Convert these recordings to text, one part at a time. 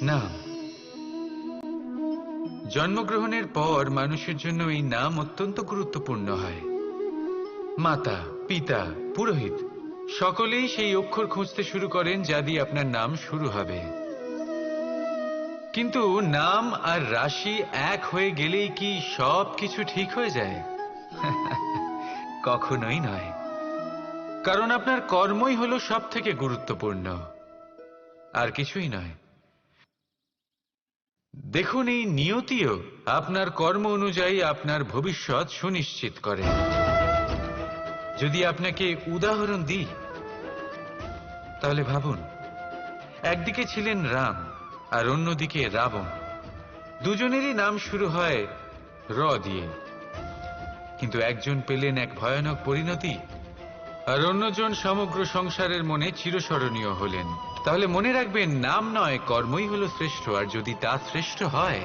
নাম। জন্মগ্রহণের পর মানুষের জন্য এই নাম অত্যন্ত গুরুত্বপূর্ণ হয়। মাতা, পিতা, পুরোহিত সকলেই সেই অক্ষর খুঁজতে শুরু করেন যা দিয়ে আপনার নাম শুরু হবে। কিন্তু নাম আর রাশি এক হয়ে গেলেই কি সব কিছু ঠিক হয়ে যায়? কখনোই নয়। কারণ আপনার কর্মই হলো সব থেকে গুরুত্বপূর্ণ, আর কিছুই নয়। দেখুন, এই নিয়তিও আপনার কর্ম অনুযায়ী আপনার ভবিষ্যৎ সুনিশ্চিত করে। যদি আপনাকে উদাহরণ দিই, তাহলে ভাবুন, একদিকে ছিলেন রাম আর অন্যদিকে রাবণ। দুজনেরই নাম শুরু হয় র দিয়ে, কিন্তু একজন পেলেন এক ভয়ানক পরিণতি, আর অন্যজন সমগ্র সংসারের মনে চিরস্মরণীয় হলেন। তাহলে মনে রাখবেন, নাম নয়, কর্মই হলো শ্রেষ্ঠ। আর যদি তা শ্রেষ্ঠ হয়,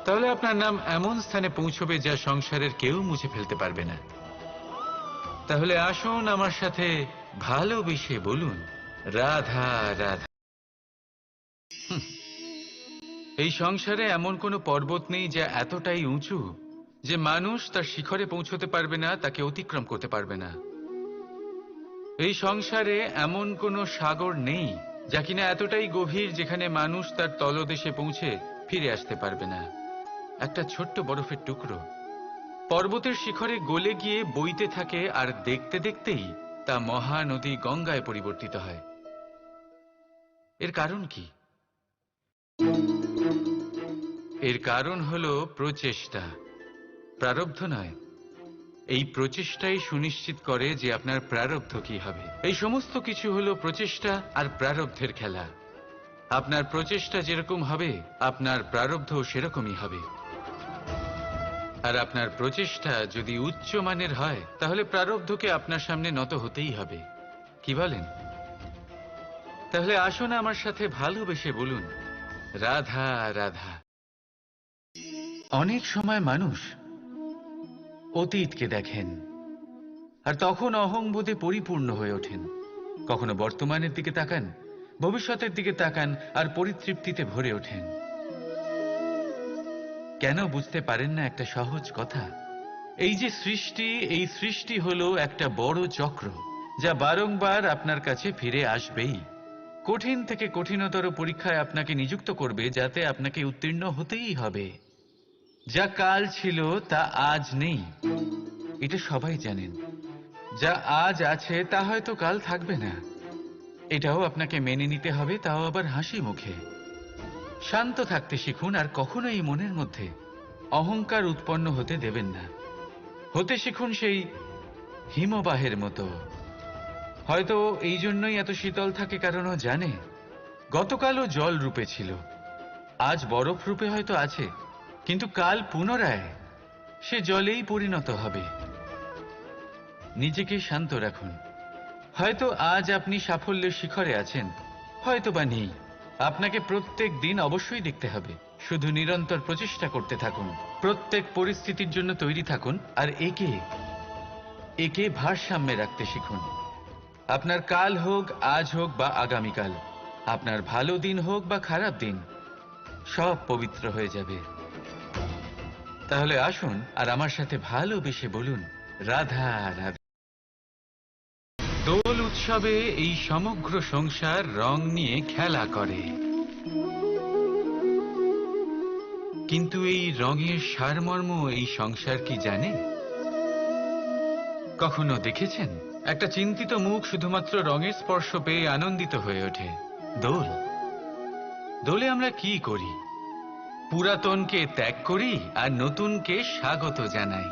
তাহলে আপনার নাম এমন স্থানে পৌঁছবে যা সংসারের কেউ মুছে ফেলতে পারবে না। তাহলে আসুন আমার সাথে ভালোবেসে বলুন, রাধা রাধা। এই সংসারে এমন কোনো পর্বত নেই যা এতটাই উঁচু যে মানুষ তার শিখরে পৌঁছতে পারবে না, তাকে অতিক্রম করতে পারবে না। এই সংসারে এমন কোনো সাগর নেই যা কিনা এতটাই গভীর যেখানে মানুষ তার তলদেশে পৌঁছে ফিরে আসতে পারবে না। একটা ছোট্ট বরফের টুকরো পর্বতের শিখরে গলে গিয়ে বইতে থাকে, আর দেখতে দেখতেই তা মহানদী গঙ্গায় পরিবর্তিত হয়। এর কারণ কি? এর কারণ হলো প্রচেষ্টা, প্রারব্ধ নয়। এই প্রচেষ্টাই সুনিশ্চিত করে যে আপনার প্রারব্ধ কি হবে। এই সমস্ত কিছু হলো প্রচেষ্টা আর প্রারব্ধের খেলা। আপনার প্রচেষ্টা যেরকম হবে, আপনার প্রারব্ধ সেরকমই হবে। আর আপনার প্রচেষ্টা যদি উচ্চ মানের হয়, তাহলে প্রারব্ধকে আপনার সামনে নত হতেই হবে। কি বলেন? তাহলে আসুন আমার সাথে ভালোবেসে বলুন, রাধা রাধা। অনেক সময় মানুষ অতীতকে দেখেন আর তখন অহংবোধে পরিপূর্ণ হয়ে ওঠেন। কখনো বর্তমানের দিকে তাকান, ভবিষ্যতের দিকে তাকান আর পরিতৃপ্তিতে ভরে ওঠেন। কেন বুঝতে পারেন না একটা সহজ কথা? এই যে সৃষ্টি, এই সৃষ্টি হলো একটা বড় চক্র যা বারংবার আপনার কাছে ফিরে আসবেই। কঠিন থেকে কঠিনতর পরীক্ষায় আপনাকে নিযুক্ত করবে, যাতে আপনাকে উত্তীর্ণ হতেই হবে। যা কাল ছিল তা আজ নেই, এটা সবাই জানেন। যা আজ আছে তা হয়তো কাল থাকবে না, এটাও আপনাকে মেনে নিতে হবে, তাও আবার হাসি মুখে। শান্ত থাকতে শিখুন, আর কখনোই মনের মধ্যে অহংকার উৎপন্ন হতে দেবেন না। হতে শিখুন সেই হিমবাহের মতো। হয়তো এই জন্যই এত শীতল থাকে, কারণ ও জানে গতকালও জল রূপে ছিল, আজ বরফ রূপে হয়তো আছে, কিন্তু কাল পুনরায় সে জলেই পরিণত হবে। নিজেকে শান্ত রাখুন। হয়তো আজ আপনি সাফল্যের শিখরে আছেন, হয়তো বা নেই। আপনাকে প্রত্যেক দিন অবশ্যই দেখতে হবে। শুধু নিরন্তর প্রচেষ্টা করতে থাকুন, প্রত্যেক পরিস্থিতির জন্য তৈরি থাকুন, আর একে একে ভারসাম্যে রাখতে শিখুন। আপনার কাল হোক, আজ হোক বা আগামীকাল, আপনার ভালো দিন হোক বা খারাপ দিন, সব পবিত্র হয়ে যাবে। তাহলে আসুন আর আমার সাথে ভালোবেসে বলুন, রাধা রাধা। দোল উৎসবে এই সমগ্র সংসার রং নিয়ে খেলা করে, কিন্তু এই রঙের সারমর্ম এই সংসার কি জানে? কখনো দেখেছেন একটা চিন্তিত মুখ শুধুমাত্র রঙের স্পর্শ পেয়ে আনন্দিত হয়ে ওঠে? দোল, দোলে আমরা কি করি? পুরাতনকে ত্যাগ করি আর নতুনকে স্বাগত জানাই।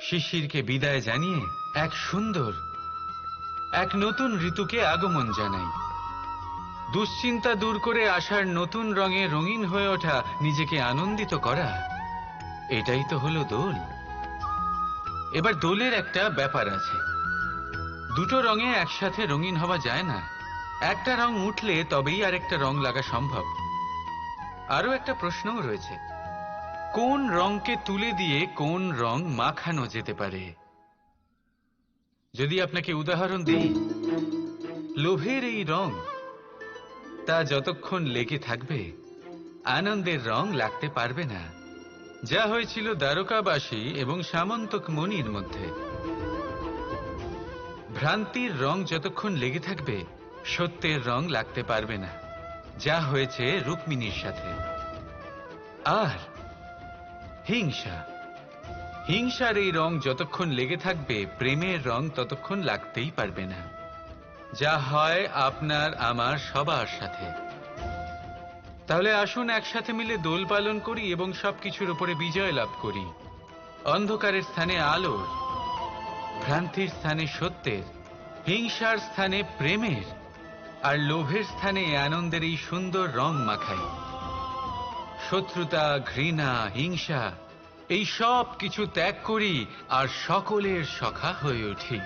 শিশিরকে বিদায় জানিয়ে এক সুন্দর, এক নতুন ঋতুকে আগমন জানাই। দুশ্চিন্তা দূর করে আসার নতুন রঙে রঙিন হয়ে ওঠা, নিজেকে আনন্দিত করা, এটাই তো হলো দোল। এবার দোলের একটা ব্যাপার আছে, দুটো রঙে একসাথে রঙিন হওয়া যায় না। একটা রং উঠলে তবেই আরেকটা রং লাগা সম্ভব। আরো একটা প্রশ্নও রয়েছে, কোন রংকে তুলে দিয়ে কোন রং মাখানো যেতে পারে? যদি আপনাকে উদাহরণ দিই, লোভের এই রং তা যতক্ষণ লেগে থাকবে আনন্দের রং লাগতে পারবে না, যা হয়েছিল দ্বারকাবাসী এবং সামন্তক মুনির মধ্যে। ভ্রান্তির রং যতক্ষণ লেগে থাকবে সত্যের রং লাগতে পারবে না, যা হয়েছে রুক্মিণীর সাথে। আর হিংসা, হিংসার এই রং যতক্ষণ লেগে থাকবে প্রেমের রং ততক্ষণ লাগতেই পারবে না, যা হয় আপনার আমার সবার সাথে। তাহলে আসুন একসাথে মিলে দোল পালন করি এবং সবকিছুর উপরে বিজয় লাভ করি। অন্ধকারের স্থানে আলোর, ভ্রান্তির স্থানে সত্যের, হিংসার স্থানে প্রেমের, আর লোভের স্থানে আনন্দের এই সুন্দর রং মাখাই। শত্রুতা, ঘৃণা, হিংসা এই সব কিছু ত্যাগ করি আর সকলের সখা হয়ে উঠি।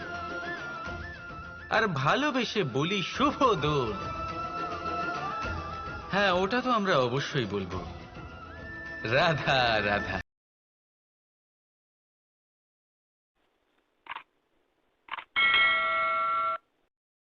আর ভালোবেসে বলি শুভ দোল। হ্যাঁ, ওটা তো আমরা অবশ্যই বলবো, রাধা রাধা।